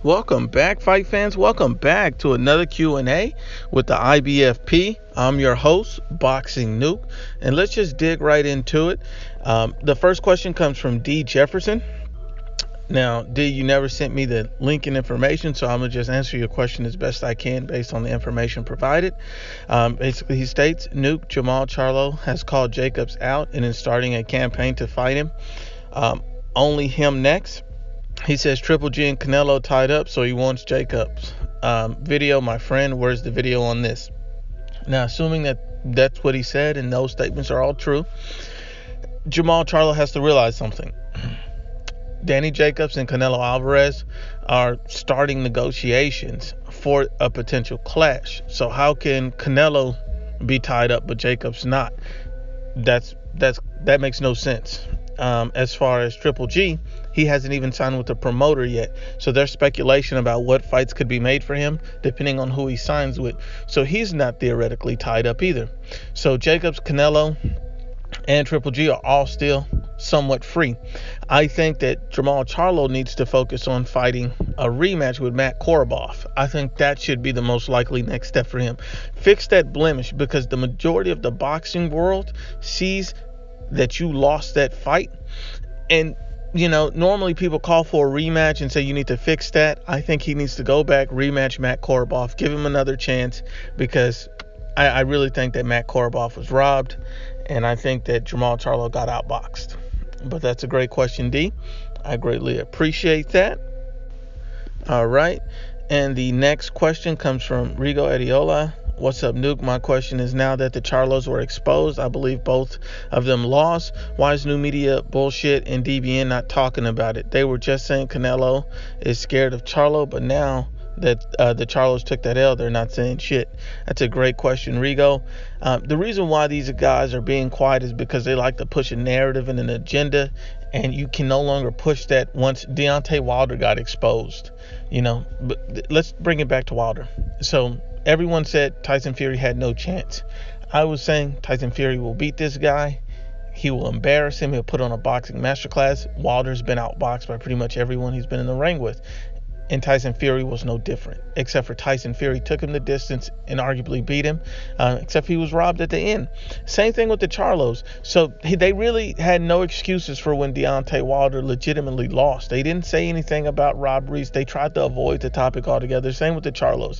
Welcome back, fight fans. Welcome back to another Q&A with the Ibfp. I'm your host, Boxing Nuke, and let's just dig right into it. The first question comes from D. Jefferson. Now, D, you never sent me the link and information, so I'm going to just answer your question as best I can based on the information provided. Basically, he states, Nuke Jamal Charlo has called Jacobs out and is starting a campaign to fight him. Only him next. He says Triple G and Canelo tied up, so he wants Jacobs. Video, my friend, where's the video on this? Now, assuming that that's what he said and those statements are all true, Jamal Charlo has to realize something. Danny Jacobs and Canelo Alvarez are starting negotiations for a potential clash. So how can Canelo be tied up but Jacobs not? That makes no sense. As far as Triple G, he hasn't even signed with the promoter yet. So there's speculation about what fights could be made for him depending on who he signs with. So he's not theoretically tied up either. So Jacobs, Canelo, and Triple G are all still somewhat free. I think that Jamal Charlo needs to focus on fighting a rematch with Matt Korobov. I think that should be the most likely next step for him. Fix that blemish, because the majority of the boxing world sees that you lost that fight. And normally people call for a rematch and say you need to fix that. I think he needs to go back, rematch Matt Korobov, give him another chance, because I really think that Matt Korobov was robbed, and I think that Jamal Charlo got outboxed. But that's a great question, D. I greatly appreciate that. All right. And the next question comes from Rigo Adiola. What's up, Nuke? My question is, now that the Charlos were exposed, I believe both of them lost. Why is new media bullshit and DBN not talking about it? They were just saying Canelo is scared of Charlo, but now that the Charlos took that L, they're not saying shit. That's a great question, Rigo. The reason why these guys are being quiet is because they like to push a narrative and an agenda, and you can no longer push that once Deontay Wilder got exposed. But let's bring it back to Wilder. So everyone said Tyson Fury had no chance. I was saying Tyson Fury will beat this guy. He will embarrass him. He'll put on a boxing masterclass. Wilder's been outboxed by pretty much everyone he's been in the ring with. And Tyson Fury was no different, except for Tyson Fury took him the distance and arguably beat him, except he was robbed at the end. Same thing with the Charlos. So they really had no excuses for when Deontay Wilder legitimately lost. They didn't say anything about robberies. They tried to avoid the topic altogether. Same with the Charlos.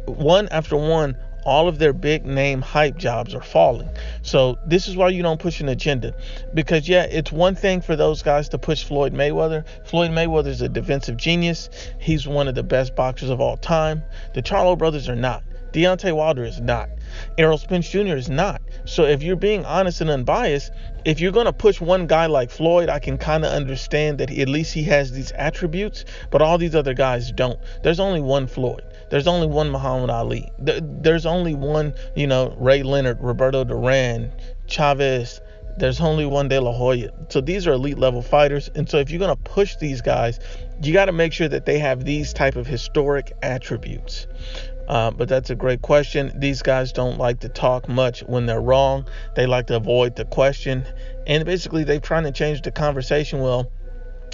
One after one, all of their big name hype jobs are falling. So this is why you don't push an agenda. Because it's one thing for those guys to push Floyd Mayweather. Floyd Mayweather is a defensive genius. He's one of the best boxers of all time. The Charlo brothers are not. Deontay Wilder is not. Errol Spence Jr. is not. So if you're being honest and unbiased, if you're going to push one guy like Floyd, I can kind of understand that at least he has these attributes, but all these other guys don't. There's only one Floyd. There's only one Muhammad Ali. There's only one, Ray Leonard, Roberto Duran, Chavez. There's only one De La Hoya. So these are elite level fighters. And so if you're going to push these guys, you got to make sure that they have these type of historic attributes. But that's a great question. These guys don't like to talk much when they're wrong. They like to avoid the question. And basically they're trying to change the conversation. Well,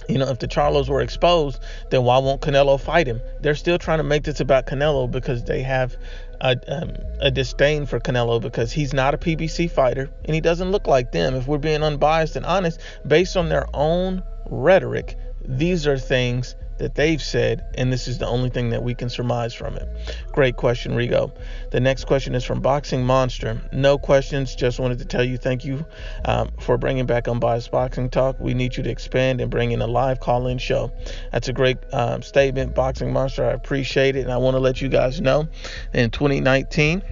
if the Charlos were exposed, then why won't Canelo fight him? They're still trying to make this about Canelo because they have a disdain for Canelo, because he's not a PBC fighter and he doesn't look like them. If we're being unbiased and honest, based on their own rhetoric, these are things that they've said, and this is the only thing that we can surmise from it. Great question, Rigo. The next question is from Boxing Monster. No questions, just wanted to tell you thank you for bringing back Unbiased Boxing Talk. We need you to expand and bring in a live call-in show. That's a great statement, Boxing Monster. I appreciate it, and I want to let you guys know, in 2019,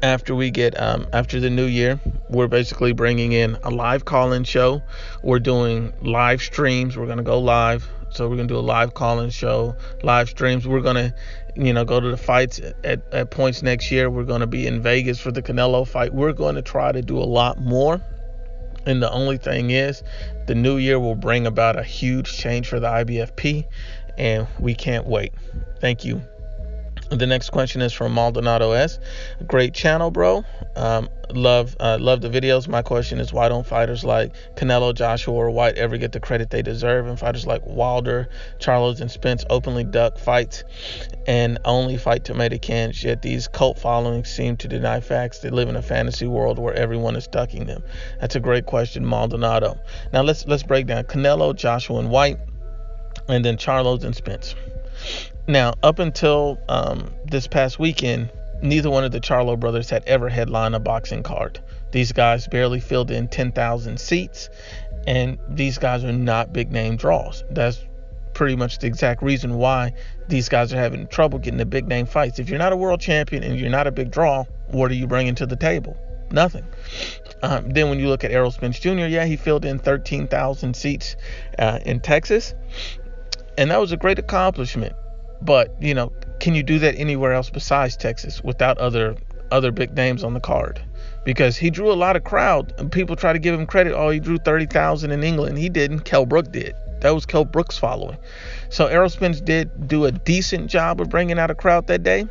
after we get after the new year, we're basically bringing in a live call-in show. We're doing live streams. We're going to go live. So we're going to do a live call-in show, live streams. We're going to, go to the fights at points next year. We're going to be in Vegas for the Canelo fight. We're going to try to do a lot more. And the only thing is, the new year will bring about a huge change for the IBFP, and we can't wait. Thank you. The next question is from Maldonado S. Great channel, bro. Love the videos. My question is, why don't fighters like Canelo, Joshua, or White ever get the credit they deserve? And fighters like Wilder, Charlo, and Spence openly duck fights and only fight tomato cans. Yet these cult followings seem to deny facts. They live in a fantasy world where everyone is ducking them. That's a great question, Maldonado. Now let's break down Canelo, Joshua, and White, and then Charlo and Spence. Now, up until this past weekend, neither one of the Charlo brothers had ever headlined a boxing card. These guys barely filled in 10,000 seats, and these guys are not big name draws. That's pretty much the exact reason why these guys are having trouble getting the big name fights. If you're not a world champion and you're not a big draw, what are you bringing to the table? Nothing. Then when you look at Errol Spence Jr., yeah, he filled in 13,000 seats in Texas, and that was a great accomplishment. But, can you do that anywhere else besides Texas without other big names on the card? Because he drew a lot of crowd, and people try to give him credit. Oh, he drew 30,000 in England. He didn't. Kell Brook did. That was Kell Brook's following. So Errol Spence did do a decent job of bringing out a crowd that day.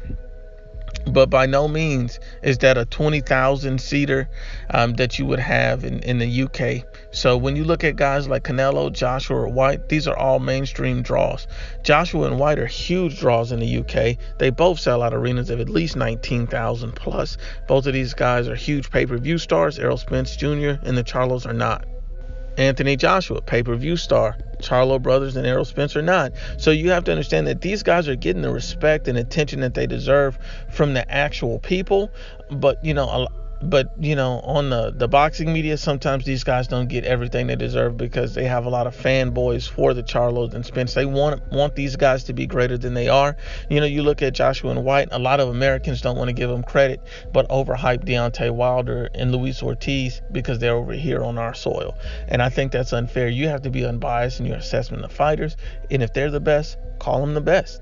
But by no means is that a 20,000 seater that you would have in the UK. So when you look at guys like Canelo, Joshua, or White, these are all mainstream draws. Joshua and White are huge draws in the UK. They both sell out arenas of at least 19,000 plus. Both of these guys are huge pay-per-view stars. Errol Spence Jr. and the Charlos are not. Anthony Joshua, pay-per-view star. Charlo brothers and Errol Spence are not. So you have to understand that these guys are getting the respect and attention that they deserve from the actual people. But, on the boxing media, sometimes these guys don't get everything they deserve because they have a lot of fanboys for the Charlos and Spence. They want these guys to be greater than they are. You look at Joshua and White, a lot of Americans don't want to give them credit, but overhype Deontay Wilder and Luis Ortiz because they're over here on our soil. And I think that's unfair. You have to be unbiased in your assessment of fighters, and if they're the best, call them the best.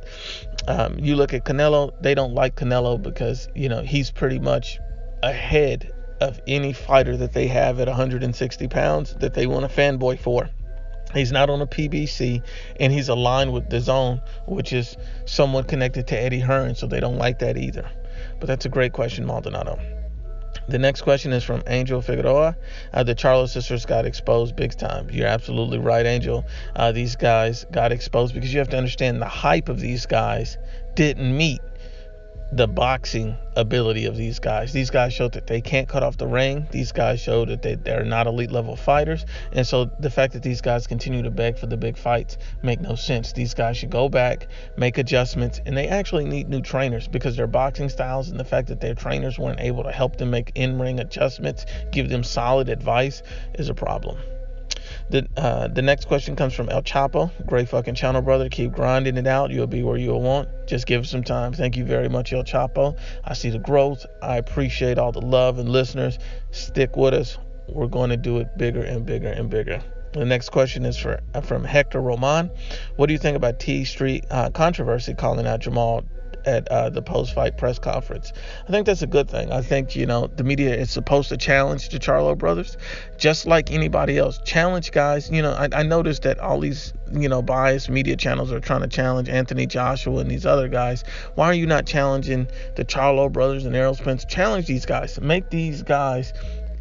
You look at Canelo, they don't like Canelo because, he's pretty much ahead of any fighter that they have at 160 pounds that they want a fanboy for. He's not on a PBC, and he's aligned with DAZN, which is somewhat connected to Eddie Hearn, so they don't like that either. But that's a great question, Maldonado. The next question is from Angel Figueroa. The Charlo sisters got exposed big time. You're absolutely right, Angel. These guys got exposed because you have to understand the hype of these guys didn't meet the boxing ability of these guys. These guys showed that they can't cut off the ring. These guys showed that they're not elite level fighters. And so the fact that these guys continue to beg for the big fights make no sense. These guys should go back, make adjustments, and they actually need new trainers because their boxing styles and the fact that their trainers weren't able to help them make in-ring adjustments, give them solid advice, is a problem. The next question comes from El Chapo. Great fucking channel, brother. Keep grinding it out. You'll be where you'll want. Just give it some time. Thank you very much, El Chapo. I see the growth. I appreciate all the love and listeners. Stick with us. We're going to do it bigger and bigger and bigger. The next question is from Hector Roman. What do you think about T Street controversy calling out Jamal at the post-fight press conference? I think that's a good thing. I think, the media is supposed to challenge the Charlo brothers just like anybody else. Challenge guys. I noticed that all these, biased media channels are trying to challenge Anthony Joshua and these other guys. Why are you not challenging the Charlo brothers and Errol Spence? Challenge these guys. Make these guys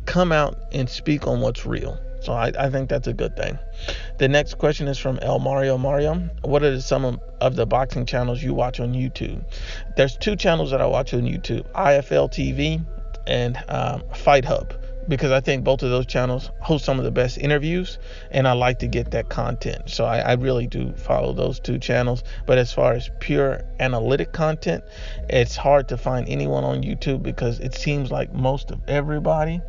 come out and speak on what's real. So I think that's a good thing. The next question is from El Mario. What are some of the boxing channels you watch on YouTube? There's two channels that I watch on YouTube, IFL TV and Fight Hub, because I think both of those channels host some of the best interviews, and I like to get that content. So I really do follow those two channels. But as far as pure analytic content, it's hard to find anyone on YouTube because it seems like most of everybody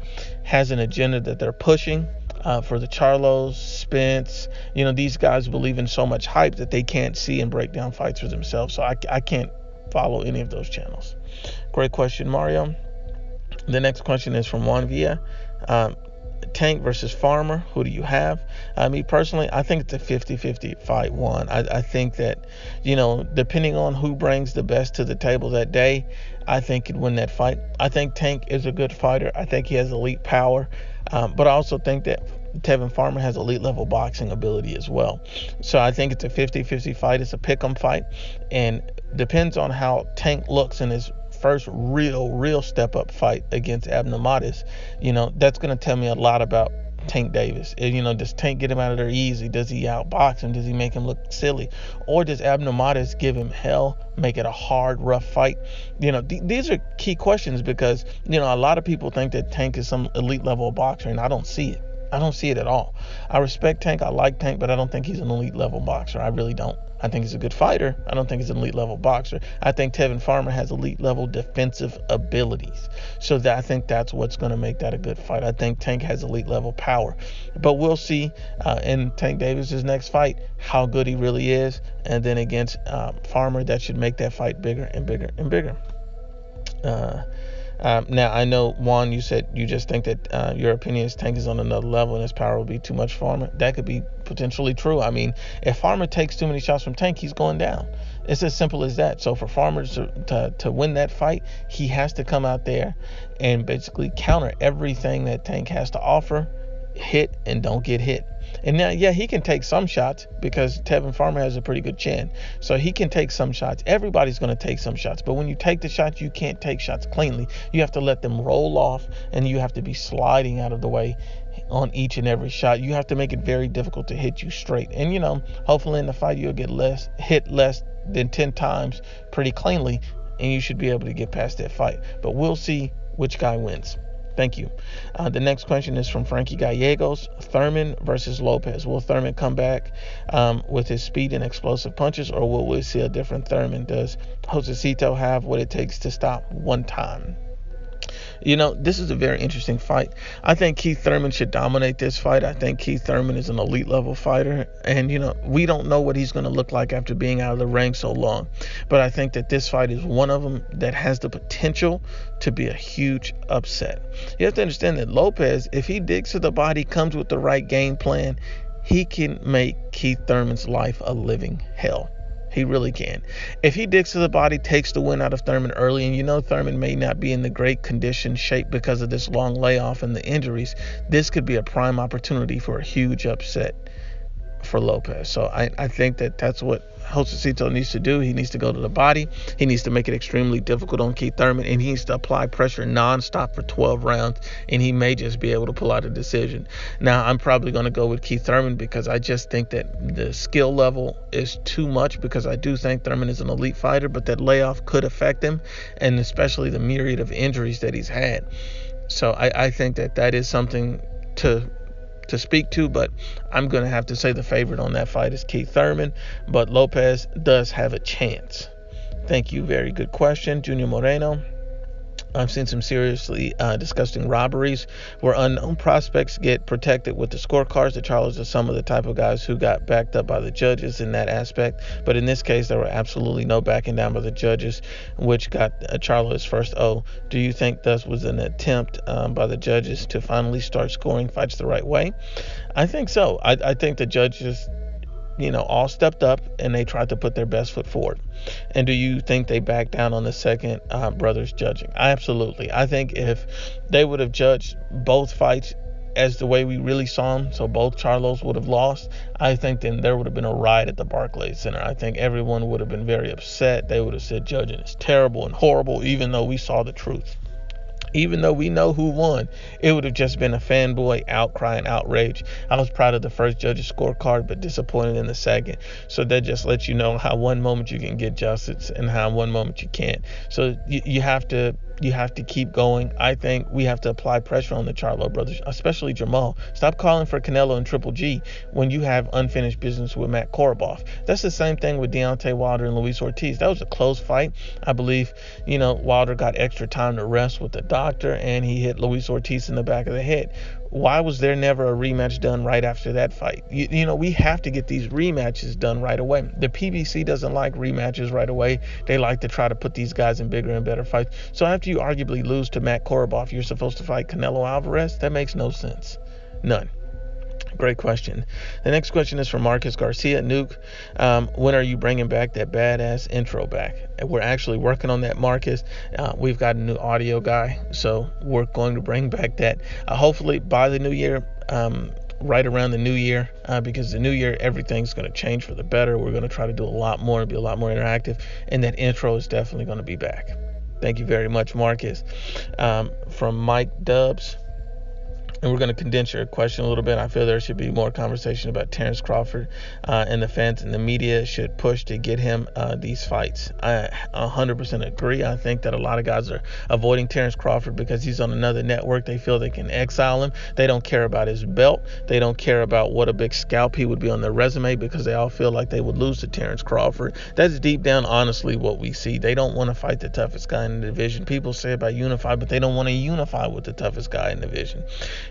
has an agenda that they're pushing. For the Charlos, Spence, these guys believe in so much hype that they can't see and break down fights for themselves. So I can't follow any of those channels. Great question, Mario. The next question is from Juan Villa. Tank versus Farmer, who do you have? Me personally, I think it's a 50-50 fight, Juan. I think that, depending on who brings the best to the table that day, I think he'd win that fight. I think Tank is a good fighter. I think he has elite power. But I also think that Tevin Farmer has elite level boxing ability as well. So I think it's a 50-50 fight. It's a pick'em fight, and depends on how Tank looks in his first real step up fight against Abnormatis. That's going to tell me a lot about Tank Davis. Does Tank get him out of there easy? Does he outbox him? Does he make him look silly? Or does Abnormatis give him hell, make it a hard, rough fight? These are key questions because, a lot of people think that Tank is some elite level boxer, and I don't see it. I don't see it at all. I respect Tank. I like Tank, but I don't think he's an elite level boxer. I really don't. I think he's a good fighter. I don't think he's an elite level boxer. I think Tevin Farmer has elite level defensive abilities. So I think that's what's going to make that a good fight. I think Tank has elite level power. But we'll see in Tank Davis's next fight how good he really is. And then against Farmer, that should make that fight bigger and bigger and bigger. Now, I know, Juan, you said you just think that your opinion is Tank is on another level and his power will be too much for Farmer. That could be potentially true. I mean, if Farmer takes too many shots from Tank, he's going down. It's as simple as that. So for Farmer to win that fight, he has to come out there and basically counter everything that Tank has to offer, hit and don't get hit. And now, yeah, he can take some shots because Tevin Farmer has a pretty good chin. So he can take some shots. Everybody's going to take some shots. But when you take the shots, you can't take shots cleanly. You have to let them roll off, and you have to be sliding out of the way on each and every shot. You have to make it very difficult to hit you straight. And, hopefully in the fight, you'll get hit less than 10 times pretty cleanly, and you should be able to get past that fight. But we'll see which guy wins. Thank you. The next question is from Frankie Gallegos. Thurman versus Lopez. Will Thurman come back with his speed and explosive punches, or will we see a different Thurman? Does Josecito have what it takes to stop one time? This is a very interesting fight. I think Keith Thurman should dominate this fight. I think Keith Thurman is an elite level fighter. And, we don't know what he's going to look like after being out of the ring so long. But I think that this fight is one of them that has the potential to be a huge upset. You have to understand that Lopez, if he digs to the body, comes with the right game plan, he can make Keith Thurman's life a living hell. He really can. If he digs to the body, takes the win out of Thurman early, and Thurman may not be in the great condition shape because of this long layoff and the injuries, this could be a prime opportunity for a huge upset for Lopez. So I think that that's what Josecito needs to do. He needs to go to the body. He needs to make it extremely difficult on Keith Thurman, and he needs to apply pressure nonstop for 12 rounds, and he may just be able to pull out a decision. Now, I'm probably going to go with Keith Thurman because I just think that the skill level is too much, because I do think Thurman is an elite fighter, but that layoff could affect him, and especially the myriad of injuries that he's had. So I think that is something to speak to, but I'm going to have to say the favorite on that fight is Keith Thurman, but Lopez does have a chance. Thank you. Very good question, Junior Moreno. I've seen some seriously disgusting robberies where unknown prospects get protected with the scorecards. The Charlos are some of the type of guys who got backed up by the judges in that aspect. But in this case, there were absolutely no backing down by the judges, which got Charlo his first O. Do you think this was an attempt by the judges to finally start scoring fights the right way? I think so. I think the judges all stepped up and they tried to put their best foot forward. And do you think they backed down on the second brothers judging? Absolutely. I think if they would have judged both fights as the way we really saw them, so both Charlos would have lost, I think then there would have been a riot at the Barclays Center. I think everyone would have been very upset. They would have said judging is terrible and horrible, even though we saw the truth. Even though we know who won, it would have just been a fanboy outcry and outrage. I was proud of the first judge's scorecard, but disappointed in the second. So that just lets you know how one moment you can get justice and how one moment you can't. So you have to keep going. I think we have to apply pressure on the Charlo brothers, especially Jamal. Stop calling for Canelo and Triple G when you have unfinished business with Matt Korobov. That's the same thing with Deontay Wilder and Luis Ortiz. That was a close fight. I believe, Wilder got extra time to rest with the doctor, and he hit Luis Ortiz in the back of the head. Why was there never a rematch done right after that fight? We have to get these rematches done right away. The PBC doesn't like rematches right away. They like to try to put these guys in bigger and better fights. So after you arguably lose to Matt Korobov, you're supposed to fight Canelo Alvarez? That makes no sense. None. Great question. The next question is from Marcus Garcia. Nuke, when are you bringing back that badass intro back? We're actually working on that, Marcus. We've got a new audio guy, so we're going to bring back that. Hopefully by the new year, right around the new year, because the new year, everything's going to change for the better. We're going to try to do a lot more and be a lot more interactive, and that intro is definitely going to be back. Thank you very much, Marcus. From Mike Dubs. And we're going to condense your question a little bit. I feel there should be more conversation about Terrence Crawford, and the fans and the media should push to get him these fights. I 100% agree. I think that a lot of guys are avoiding Terrence Crawford because he's on another network. They feel they can exile him. They don't care about his belt. They don't care about what a big scalp he would be on their resume, because they all feel like they would lose to Terrence Crawford. That's deep down, honestly, what we see. They don't want to fight the toughest guy in the division. People say about unify, but they don't want to unify with the toughest guy in the division.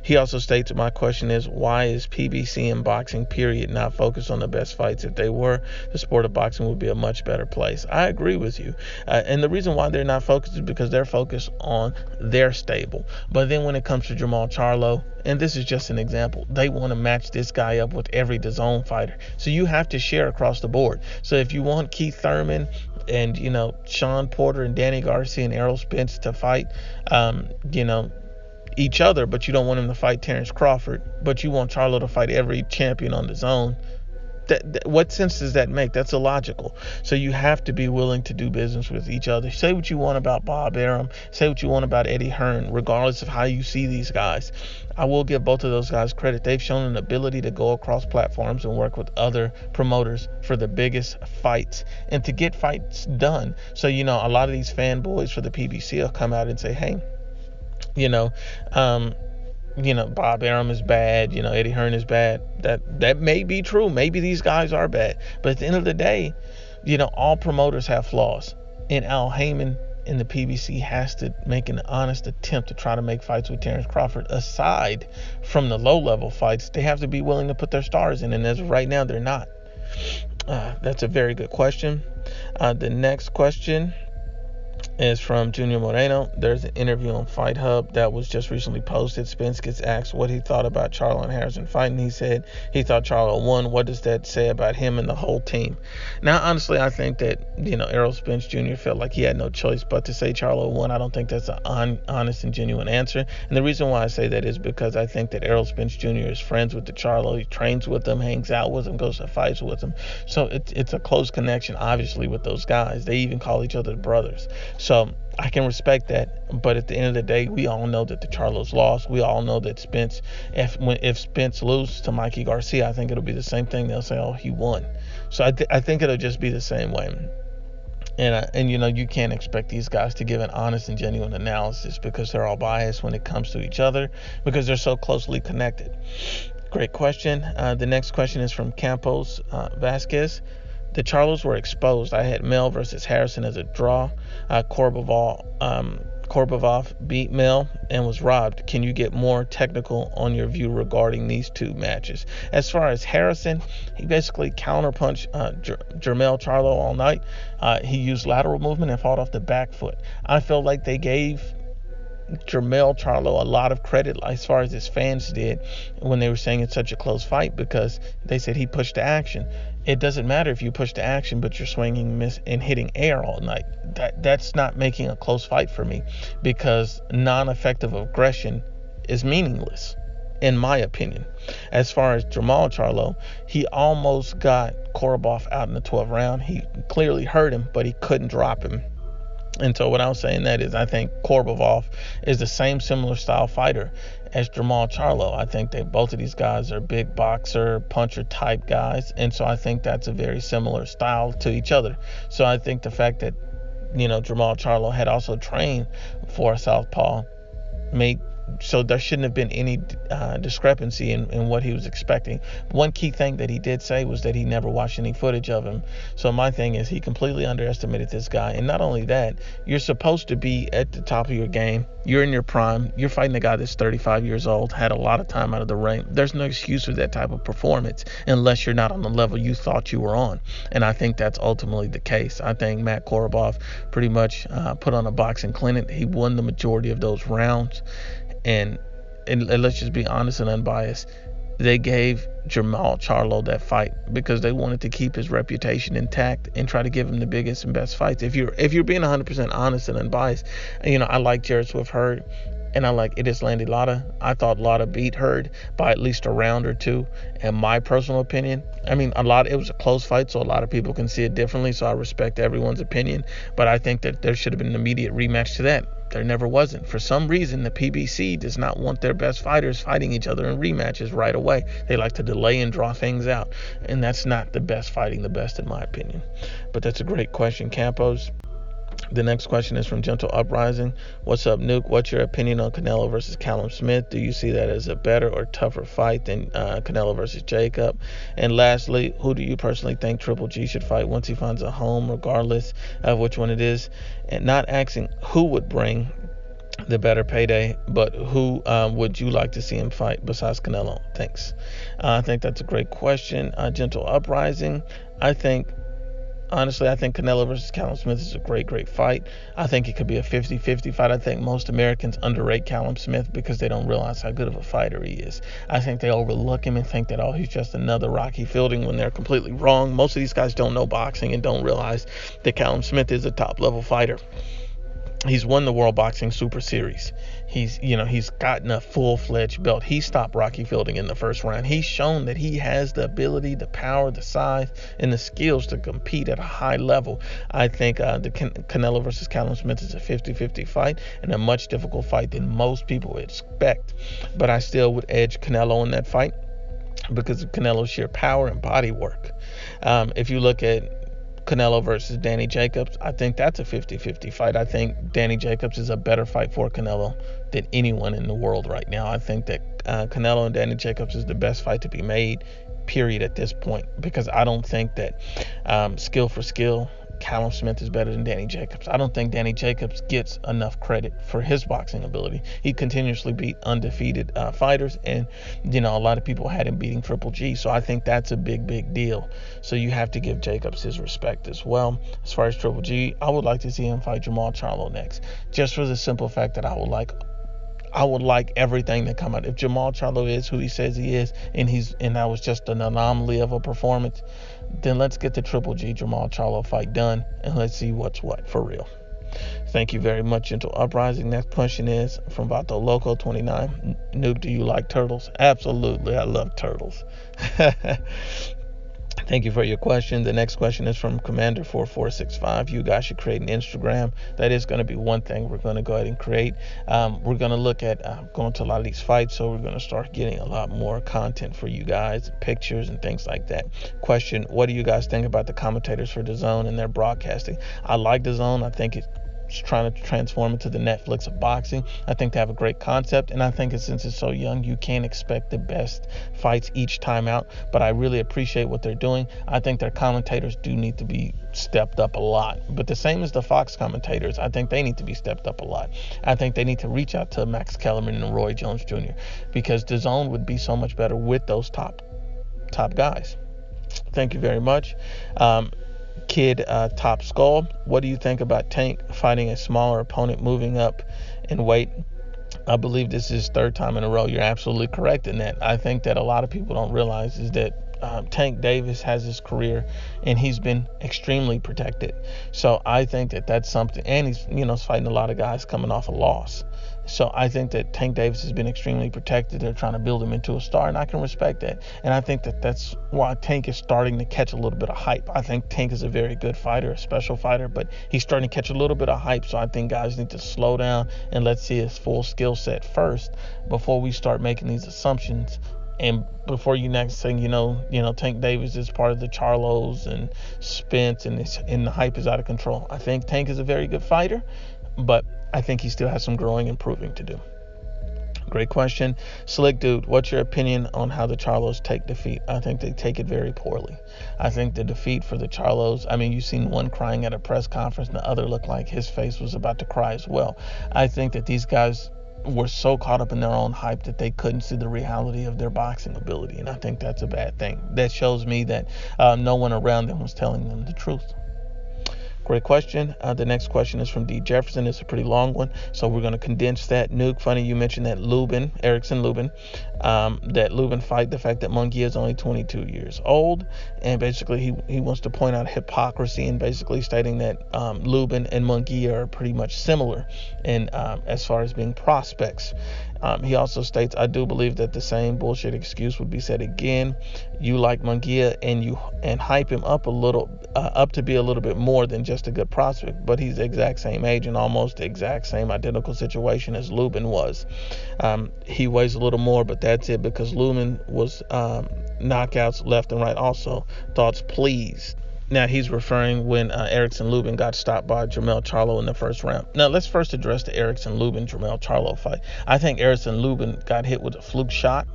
He also states, my question is, why is PBC and boxing, period, not focused on the best fights? If they were, the sport of boxing would be a much better place. I agree with you. And the reason why they're not focused is because they're focused on their stable. But then when it comes to Jamal Charlo, and this is just an example, they want to match this guy up with every DAZN fighter. So you have to share across the board. So if you want Keith Thurman and, Sean Porter and Danny Garcia and Errol Spence to fight, each other, but you don't want him to fight Terrence Crawford, but you want Charlo to fight every champion on DAZN. What sense does that make? That's illogical. So you have to be willing to do business with each other. Say what you want about Bob Arum. Say what you want about Eddie Hearn, regardless of how you see these guys. I will give both of those guys credit. They've shown an ability to go across platforms and work with other promoters for the biggest fights and to get fights done. So, a lot of these fanboys for the PBC will come out and say, hey, Bob Arum is bad, Eddie Hearn is bad. That may be true. Maybe these guys are bad. But at the end of the day, all promoters have flaws. And Al Heyman in the PBC has to make an honest attempt to try to make fights with Terrence Crawford. Aside from the low-level fights, they have to be willing to put their stars in. And as of right now, they're not. That's a very good question. The next question is from Junior Moreno. There's an interview on Fight Hub that was just recently posted. Spence gets asked what he thought about Charlo and Harrison fighting. He said he thought Charlo won. What does that say about him and the whole team? Now, honestly, I think that, Errol Spence Jr. felt like he had no choice but to say Charlo won. I don't think that's an honest and genuine answer. And the reason why I say that is because I think that Errol Spence Jr. is friends with the Charlo. He trains with them, hangs out with them, goes to fights with them. So it's a close connection, obviously, with those guys. They even call each other brothers. So I can respect that, but at the end of the day, we all know that the Charlos lost. We all know that Spence, if Spence loses to Mikey Garcia, I think it'll be the same thing. They'll say, oh, he won. So I think it'll just be the same way. And you can't expect these guys to give an honest and genuine analysis because they're all biased when it comes to each other because they're so closely connected. Great question. The next question is from Campos Vasquez. The Charlos were exposed. I had Mel versus Harrison as a draw. Korbavov beat Mel and was robbed. Can you get more technical on your view regarding these two matches? As far as Harrison, he basically counterpunched Jermell Charlo all night. He used lateral movement and fought off the back foot. I feel like they gave Jermell Charlo a lot of credit as far as his fans did when they were saying it's such a close fight because they said he pushed to action. It doesn't matter if you push to action, but you're swinging, miss, and hitting air all night. That's not making a close fight for me because non-effective aggression is meaningless, in my opinion. As far as Jamal Charlo, he almost got Korobov out in the 12th round. He clearly hurt him, but he couldn't drop him. And so what I'm saying that is I think Korbavov is the same similar style fighter as Jamal Charlo. I think both of these guys are big boxer, puncher type guys. And so I think that's a very similar style to each other. So I think the fact that, Jamal Charlo had also trained for a southpaw so there shouldn't have been any discrepancy in what he was expecting. One key thing that he did say was that he never watched any footage of him. So my thing is he completely underestimated this guy. And not only that, you're supposed to be at the top of your game. You're in your prime. You're fighting a guy that's 35 years old, had a lot of time out of the ring. There's no excuse for that type of performance unless you're not on the level you thought you were on. And I think that's ultimately the case. I think Matt Korobov pretty much put on a boxing clinic. He won the majority of those rounds. And let's just be honest and unbiased. They gave Jamal Charlo that fight because they wanted to keep his reputation intact and try to give him the biggest and best fights. If you're being 100% honest and unbiased, I like Jared Swift Hurd. And I like Erislandy Lara. I thought Lara beat Hurd by at least a round or two. In my personal opinion, I mean, it was a close fight, so a lot of people can see it differently. So I respect everyone's opinion, but I think that there should have been an immediate rematch to that. There never wasn't. For some reason, the PBC does not want their best fighters fighting each other in rematches right away. They like to delay and draw things out, and that's not the best fighting the best, in my opinion. But that's a great question, Campos. The next question is from Gentle Uprising. What's up, Nuke? What's your opinion on Canelo versus Callum Smith? Do you see that as a better or tougher fight than Canelo versus Jacob? And lastly, who do you personally think Triple G should fight once he finds a home, regardless of which one it is? And not asking who would bring the better payday, but who would you like to see him fight besides Canelo? Thanks. I think that's a great question. Gentle Uprising. Honestly, I think Canelo versus Callum Smith is a great fight. I think it could be a 50-50 fight. I think most Americans underrate Callum Smith because they don't realize how good of a fighter he is. I think they overlook him and think that, oh, he's just another Rocky Fielding, when they're completely wrong. Most of these guys don't know boxing and don't realize that Callum Smith is a top-level fighter. He's won the World Boxing Super Series. He's gotten a full-fledged belt. He stopped Rocky Fielding in the first round. He's shown that he has the ability, the power, the size, and the skills to compete at a high level. I think the Canelo versus Callum Smith is a 50-50 fight, and a much difficult fight than most people would expect. But I still would edge Canelo in that fight because of Canelo's sheer power and body work. If you look at Canelo versus Danny Jacobs, I think that's a 50-50 fight. I think Danny Jacobs is a better fight for Canelo than anyone in the world right now. I think that Canelo and Danny Jacobs is the best fight to be made, period, at this point, because I don't think that skill for skill, Callum Smith is better than Danny Jacobs. I don't think Danny Jacobs gets enough credit for his boxing ability. He continuously beat undefeated fighters, and a lot of people had him beating Triple G. So I think that's a big deal. So you have to give Jacobs his respect as well. As far as Triple G, I would like to see him fight Jamal Charlo next, just for the simple fact that I would like everything to come out. If Jamal Charlo is who he says he is, and that was just an anomaly of a performance, then let's get the Triple G Jamal Charlo fight done, and let's see what's what for real. Thank you very much, Gentle Uprising. Next question is from Vato Loco 29. Nuke, do you like turtles? Absolutely, I love turtles. Thank you for your question. The next question is from Commander4465. You guys should create an Instagram. That is going to be one thing we're going to go ahead and create. We're going to look at going to a lot of these fights, so we're going to start getting a lot more content for you guys, pictures and things like that. Question, what do you guys think about the commentators for DAZN and their broadcasting? I like DAZN. I think it's trying to transform into the Netflix of boxing. I think they have a great concept, and I think since it's so young, you can't expect the best fights each time out, but I really appreciate what they're doing. I think their commentators do need to be stepped up a lot, but the same as the Fox commentators, I think they need to be stepped up a lot. I think they need to reach out to Max Kellerman and Roy Jones Jr. because DAZN would be so much better with those top guys. Thank you very much. Kid Top Skull, what do you think about Tank fighting a smaller opponent, moving up in weight? I believe this is his third time in a row. You're absolutely correct in that. I think that a lot of people don't realize is that Tank Davis has his career, and he's been extremely protected. So I think that that's something, and he's fighting a lot of guys coming off a loss. So I think that Tank Davis has been extremely protected. They're trying to build him into a star, and I can respect that. And I think that that's why Tank is starting to catch a little bit of hype. I think Tank is a very good fighter, a special fighter, but he's starting to catch a little bit of hype. So I think guys need to slow down and let's see his full skill set first before we start making these assumptions. And before you next thing Tank Davis is part of the Charlos and Spence, and the hype is out of control. I think Tank is a very good fighter, but I think he still has some growing and proving to do. Great question. Slick Dude, what's your opinion on how the Charlos take defeat? I think they take it very poorly. I think the defeat for the Charlos, you've seen one crying at a press conference, and the other looked like his face was about to cry as well. I think that these guys were so caught up in their own hype that they couldn't see the reality of their boxing ability, and I think that's a bad thing. That shows me that no one around them was telling them the truth. Great question. The next question is from D. Jefferson. It's a pretty long one, so we're going to condense that. Nuke, funny you mentioned that Erickson Lubin, that Lubin fight, the fact that Munguia is only 22 years old, and basically he wants to point out hypocrisy and basically stating that Lubin and Munguia are pretty much similar in as far as being prospects. He also states, I do believe that the same bullshit excuse would be said again. You like Munguia and hype him up up to be a little bit more than just a good prospect, but he's the exact same age and almost the exact same identical situation as Lubin was. He weighs a little more, but that's it, because Lubin was knockouts left and right also. Thoughts, please. Now, he's referring when Erickson Lubin got stopped by Jamal Charlo in the first round. Now, let's first address the Erickson Lubin-Jamal Charlo fight. I think Erickson Lubin got hit with a fluke shot.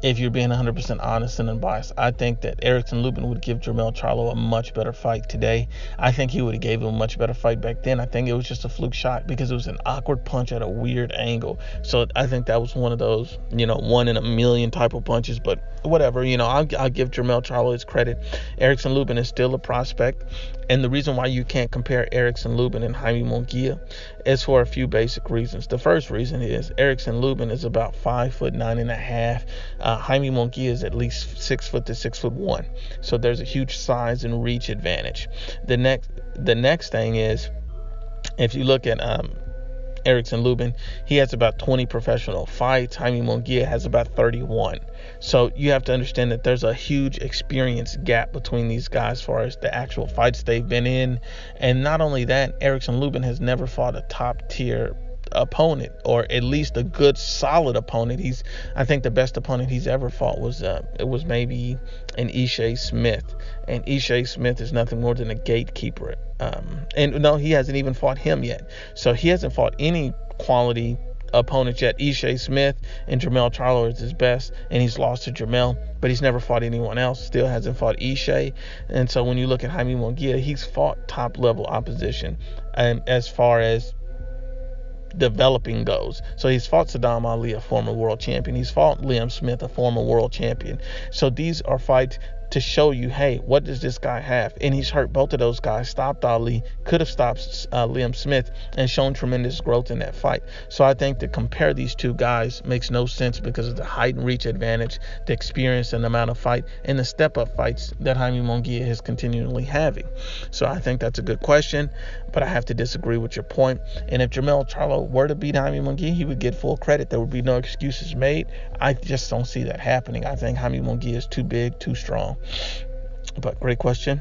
If you're being 100% honest and unbiased, I think that Erickson Lubin would give Jamal Charlo a much better fight today. I think he would have gave him a much better fight back then. I think it was just a fluke shot because it was an awkward punch at a weird angle. So I think that was one of those, 1 in a million type of punches. But whatever, I'll give Jamal Charlo his credit. Erickson Lubin is still a prospect. And the reason why you can't compare Erickson Lubin and Jaime Munguia is for a few basic reasons. The first reason is Erickson Lubin is about 5'9.5". Jaime Munguia is at least 6 foot to 6'1". So there's a huge size and reach advantage. The next thing is, if you look at Erickson Lubin, he has about 20 professional fights. Jaime Munguia has about 31. So you have to understand that there's a huge experience gap between these guys as far as the actual fights they've been in. And not only that, Erickson Lubin has never fought a top tier opponent, or at least a good solid opponent. I think the best opponent he's ever fought was maybe an Ishe Smith, and Ishe Smith is nothing more than a gatekeeper. And no, he hasn't even fought him yet. So he hasn't fought any quality opponents yet. Ishe Smith and Jamal Charlo is his best, and he's lost to Jamal, but he's never fought anyone else. Still hasn't fought Ishe. And so when you look at Jaime Munguia, he's fought top level opposition, and as far as developing goes. So he's fought Saddam Ali, a former world champion. He's fought Liam Smith, a former world champion. So these are fights to show you, hey, what does this guy have? And he's hurt both of those guys, stopped Ali, could have stopped Liam Smith, and shown tremendous growth in that fight. So I think to compare these two guys makes no sense because of the height and reach advantage, the experience and the amount of fight, and the step-up fights that Jaime Munguia is continually having. So I think that's a good question, but I have to disagree with your point. And if Jamal Charlo were to beat Jaime Munguia, he would get full credit. There would be no excuses made. I just don't see that happening. I think Jaime Munguia is too big, too strong. But great question.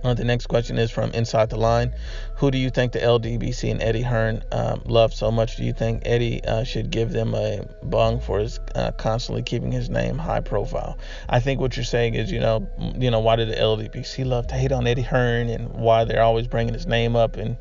The next question is from Inside the Line. Who do you think the LDBC and Eddie Hearn love so much? Do you think Eddie should give them a bung for his constantly keeping his name high profile? I think what you're saying is, why did the LDBC love to hate on Eddie Hearn, and why they're always bringing his name up? And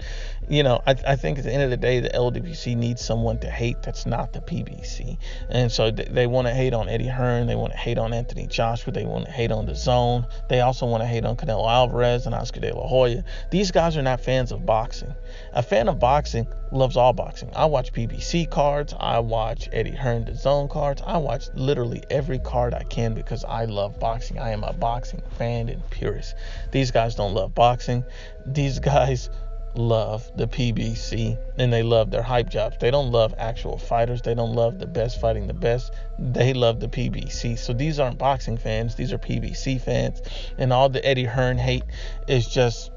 I think at the end of the day, the LDBC needs someone to hate that's not the PBC. And so they want to hate on Eddie Hearn. They want to hate on Anthony Joshua. They want to hate on The Zone. They also want to hate on Canelo Alvarez and Oscar De La Hoya. These guys are not fans of boxing. A fan of boxing loves all boxing. I watch PBC cards. I watch Eddie Hearn The Zone cards. I watch literally every card I can because I love boxing. I am a boxing fan and purist. These guys don't love boxing. These guys love the PBC, and they love their hype jobs. They don't love actual fighters. They don't love the best fighting the best. They love the PBC. So these aren't boxing fans. These are PBC fans. And all the Eddie Hearn hate is just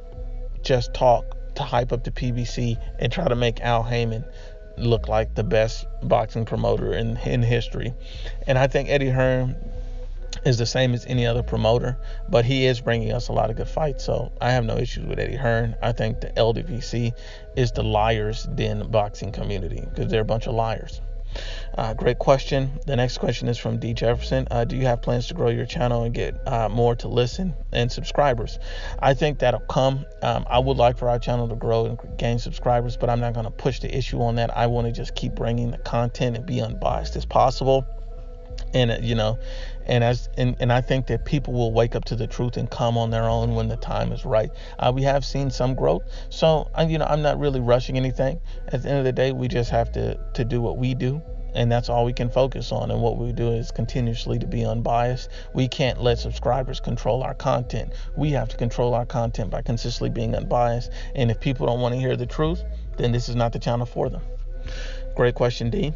talk to hype up the PBC and try to make Al Heyman look like the best boxing promoter in history. And I think Eddie Hearn is the same as any other promoter, but he is bringing us a lot of good fights. So I have no issues with Eddie Hearn. I think the LDVC is the liars den boxing community because they're a bunch of liars. Great question. The next question is from D. Jefferson. Do you have plans to grow your channel and get more to listen and subscribers? I think that'll come. I would like for our channel to grow and gain subscribers, but I'm not going to push the issue on that. I want to just keep bringing the content and be unbiased as possible. And and I think that people will wake up to the truth and come on their own when the time is right. We have seen some growth, so I'm not really rushing anything. At the end of the day, we just have to do what we do and that's all we can focus on. And what we do is continuously to be unbiased. We can't let subscribers control our content. We have to control our content by consistently being unbiased. And if people don't want to hear the truth, then this is not the channel for them. Great question, D.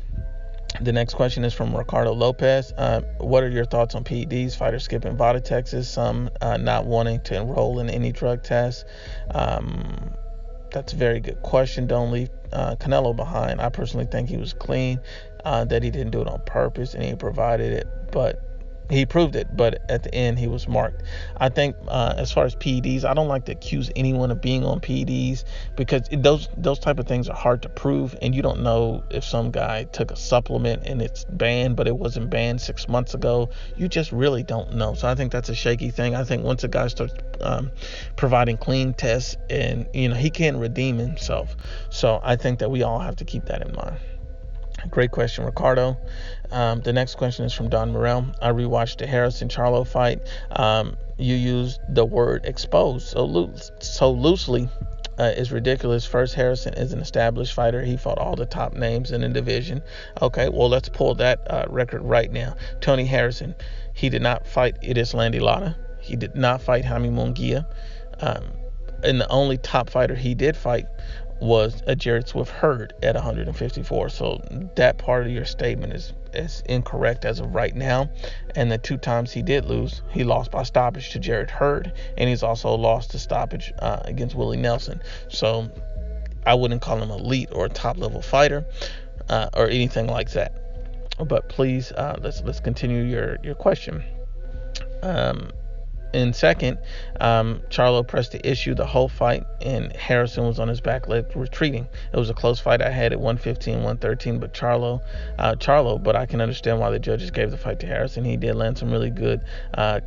The next question is from Ricardo Lopez. What are your thoughts on PEDs, fighters skipping VADA Texas, some not wanting to enroll in any drug tests? That's a very good question. Don't leave Canelo behind. I personally think he was clean, that he didn't do it on purpose, and he provided it, but he proved it, but at the end he was marked. I think as far as PEDs, I don't like to accuse anyone of being on PEDs, because those type of things are hard to prove, and you don't know if some guy took a supplement and it's banned, but it wasn't banned 6 months ago. You just really don't know. So I think that's a shaky thing. I think once a guy starts providing clean tests, and he can redeem himself. So I think that we all have to keep that in mind. Great question, Ricardo. The next question is from Don Morel. I rewatched the Harrison Charlo fight. You used the word exposed so loosely. Is ridiculous. First, Harrison is an established fighter. He fought all the top names in the division. Okay, well, let's pull that record right now. Tony Harrison, he did not fight Idris Landilata. He did not fight Jaime Munguia. And the only top fighter he did fight was a Jared Swift Hurd at 154. So that part of your statement is incorrect as of right now. And the 2 times he did lose, he lost by stoppage to Jared Hurd, and he's also lost to stoppage against Willie Nelson. So I wouldn't call him elite or a top level fighter or anything like that. But please, let's continue your question. In second, Charlo pressed the issue the whole fight, and Harrison was on his back leg retreating. It was a close fight. I had it 115, 113, but Charlo, but I can understand why the judges gave the fight to Harrison. He did land some really good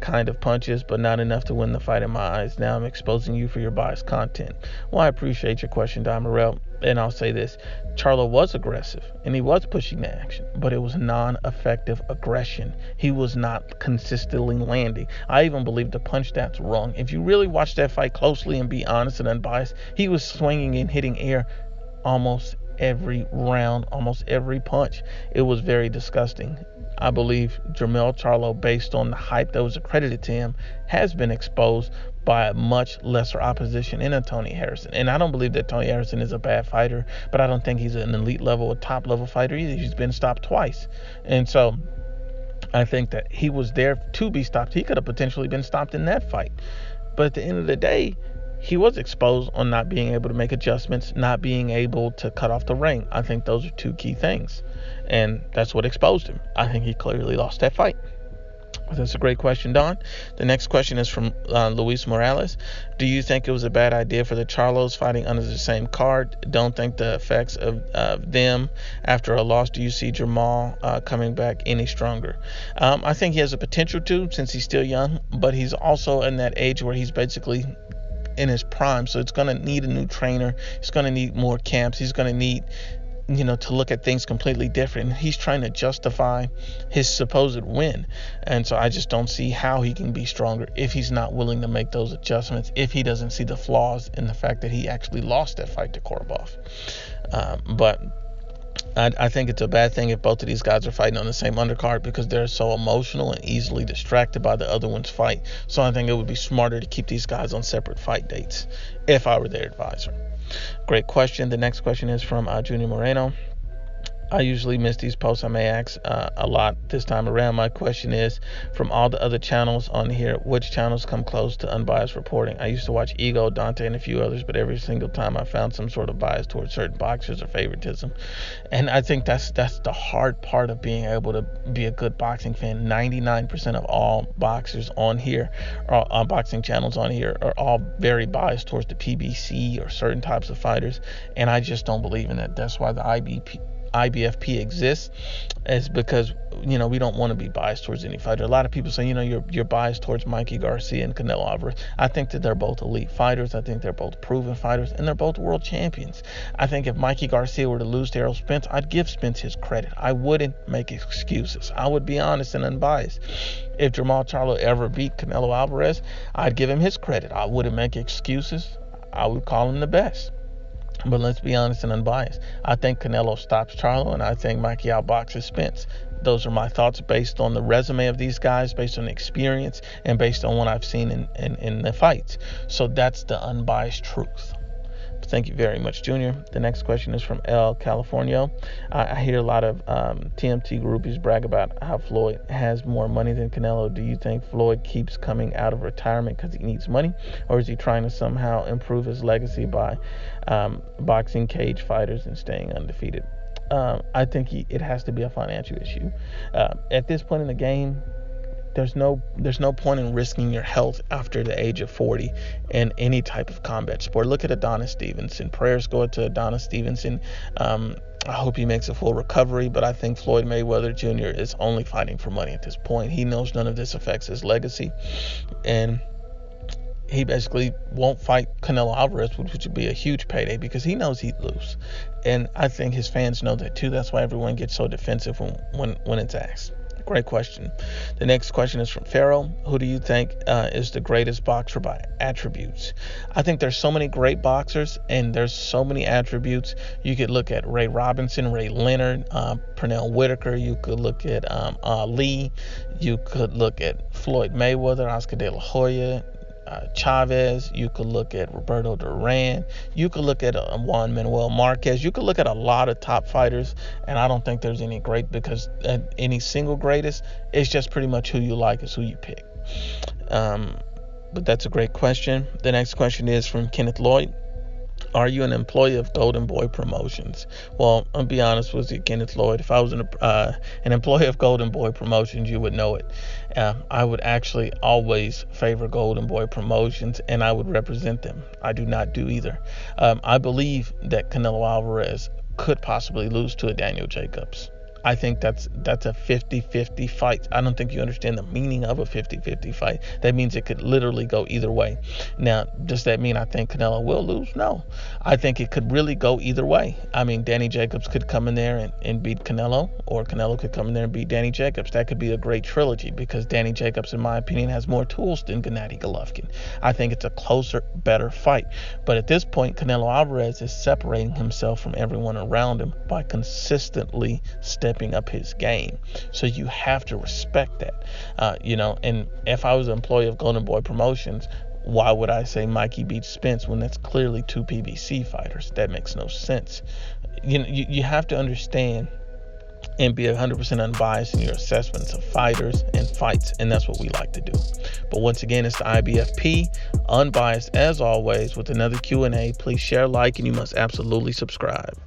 kind of punches, but not enough to win the fight in my eyes. Now I'm exposing you for your biased content. Well, I appreciate your question, Don Morel, and I'll say this. Charlo was aggressive, and he was pushing the action, but it was non-effective aggression. He was not consistently landing. I even believe the punch stats wrong. If you really watch that fight closely and be honest and unbiased, he was swinging and hitting air almost every round, almost every punch. It was very disgusting. I believe Jamal Charlo, based on the hype that was accredited to him, has been exposed by a much lesser opposition in a Tony Harrison. And I don't believe that Tony Harrison is a bad fighter, but I don't think he's an elite level or top level fighter either. He's been stopped twice. And so I think that he was there to be stopped. He could have potentially been stopped in that fight. But at the end of the day, he was exposed on not being able to make adjustments, not being able to cut off the ring. I think those are 2 key things. And that's what exposed him. I think he clearly lost that fight. That's a great question, Don. The next question is from Luis Morales. Do you think it was a bad idea for the Charlos fighting under the same card? Don't think the effects of them after a loss. Do you see Jamal coming back any stronger? I think he has a potential to, since he's still young, but he's also in that age where he's basically in his prime. So it's going to need a new trainer. It's going to need more camps. He's going to need to look at things completely different. He's trying to justify his supposed win. And so I just don't see how he can be stronger if he's not willing to make those adjustments, if he doesn't see the flaws in the fact that he actually lost that fight to Korobov. But I think it's a bad thing if both of these guys are fighting on the same undercard, because they're so emotional and easily distracted by the other one's fight. So I think it would be smarter to keep these guys on separate fight dates if I were their advisor. Great question. The next question is from Junior Moreno. I usually miss these posts. I may ask a lot this time around. My question is, from all the other channels on here, which channels come close to unbiased reporting? I used to watch Ego, Dante, and a few others, but every single time I found some sort of bias towards certain boxers or favoritism. And I think that's the hard part of being able to be a good boxing fan. 99% of all boxers on here, or boxing channels on here, are all very biased towards the PBC or certain types of fighters, and I just don't believe in that. That's why the IBFP exists, is because we don't want to be biased towards any fighter. A lot of people say you're biased towards Mikey Garcia and Canelo Alvarez. I think that they're both elite fighters. I think they're both proven fighters, and they're both world champions. I think if Mikey Garcia were to lose to Errol Spence, I'd give Spence his credit. I wouldn't make excuses. I would be honest and unbiased. If Jamal Charlo ever beat Canelo Alvarez, I'd give him his credit. I wouldn't make excuses. I would call him the best. But let's be honest and unbiased. I think Canelo stops Charlo, and I think Mikey outboxes Spence. Those are my thoughts based on the resume of these guys, based on the experience, and based on what I've seen in the fights. So that's the unbiased truth. Thank you very much, Junior. The next question is from El Californio. I hear a lot of TMT groupies brag about how Floyd has more money than Canelo. Do you think Floyd keeps coming out of retirement because he needs money, or is he trying to somehow improve his legacy by boxing cage fighters and staying undefeated? I think it has to be a financial issue. At this point in the game, there's no point in risking your health after the age of 40 in any type of combat sport. Look at Adonis Stevenson. Prayers go out to Adonis Stevenson. I hope he makes a full recovery, but I think Floyd Mayweather Jr. is only fighting for money at this point. He knows none of this affects his legacy, and he basically won't fight Canelo Alvarez, which would be a huge payday, because he knows he'd lose. And I think his fans know that too. That's why everyone gets so defensive when it's asked. Great question. The next question is from Pharaoh. Who do you think is the greatest boxer by attributes? I think there's so many great boxers, and there's so many attributes. You could look at Ray Robinson, Ray Leonard, Pernell Whitaker. You could look at Ali. You could look at Floyd Mayweather, Oscar De La Hoya, Chavez. You could look at Roberto Duran. You could look at Juan Manuel Marquez. You could look at a lot of top fighters, and I don't think there's any great, because any single greatest, it's just pretty much who you like is who you pick. But that's a great question. The next question is from Kenneth Lloyd. Are you an employee of Golden Boy Promotions? Well, I'll be honest with you, Kenneth Lloyd. If I was an employee of Golden Boy Promotions, you would know it. I would actually always favor Golden Boy Promotions, and I would represent them. I do not do either. I believe that Canelo Alvarez could possibly lose to a Daniel Jacobs. I think that's a 50-50 fight. I don't think you understand the meaning of a 50-50 fight. That means it could literally go either way. Now, does that mean I think Canelo will lose? No. I think it could really go either way. I mean, Danny Jacobs could come in there and beat Canelo, or Canelo could come in there and beat Danny Jacobs. That could be a great trilogy, because Danny Jacobs, in my opinion, has more tools than Gennady Golovkin. I think it's a closer, better fight. But at this point, Canelo Alvarez is separating himself from everyone around him by consistently stepping up his game. So you have to respect that. And if I was an employee of Golden Boy Promotions, why would I say Mikey beats Spence when that's clearly two PBC fighters? That makes no sense. You have to understand and be 100% unbiased in your assessments of fighters and fights, and that's what we like to do. But once again, it's the IBFP, unbiased as always, with another Q&A. Please share, like, and you must absolutely subscribe.